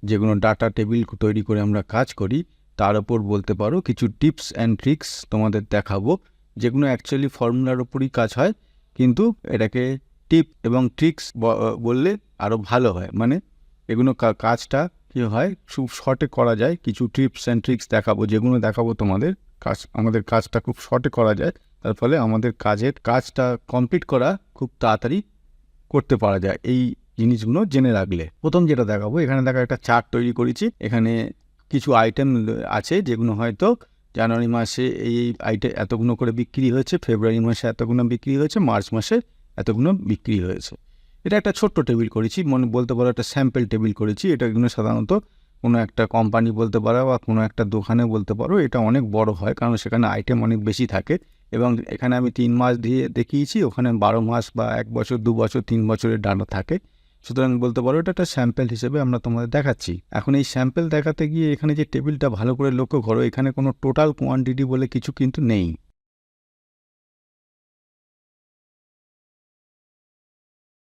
যেগুলো data table তৈরি করে আমরা কাজ করি, তার ওপর বলতে পারো কিছু টিপস অ্যান্ড ট্রিক্স তোমাদের দেখাবো, যেগুলো অ্যাকচুয়ালি ফর্মুলার ওপরই কাজ হয়, কিন্তু এটাকে টিপ এবং ট্রিক্স বললে আরও ভালো হয়। মানে এগুলো কাজটা কী হয় খুব শর্টে করা যায়। কিছু টিপস অ্যান্ড ট্রিক্স দেখাবো, যেগুলো দেখাবো তোমাদের আমাদের কাজটা খুব শর্টে করা যায়, তার ফলে আমাদের কাজটা কমপ্লিট করা খুব তাড়াতাড়ি করতে পারা যায় এই জিনিসগুলো জেনে রাখলে। প্রথম যেটা দেখাবো, এখানে দেখা একটা চার্ট তৈরি করেছি। এখানে কিছু আইটেম আছে যেগুলো হয়তো জানুয়ারি মাসে এই আইটেম এতগুলো করে বিক্রি হয়েছে, ফেব্রুয়ারি মাসে এতগুলো বিক্রি হয়েছে, মার্চ মাসে এতগুলো বিক্রি হয়েছে। এটা একটা ছোট্ট টেবিল করেছি, বলতে পারো একটা স্যাম্পল টেবিল করেছি। এটাগুলো সাধারণত কোনো একটা কোম্পানি বলতে পারো বা কোনো একটা দোকানে বলতে পারো, এটা অনেক বড় হয় কারণ সেখানে আইটেম অনেক বেশি থাকে। এবং এখানে আমি 3 মাস দিয়ে দেখিয়েছি, ওখানে 12 মাস বা 1 বছর 2 বছর 3 বছরের ডাটা থাকে। সুতরাং বলতে পারো এটা একটা স্যাম্পল হিসেবে আমরা তোমাদের দেখাচ্ছি। এখন এই স্যাম্পল দেখাতে গিয়ে এখানে যে টেবিলটা ভালো করে লক্ষ্য করো, এখানে কোনো টোটাল কোয়ান্টিটি বলে কিছু কিন্তু নেই।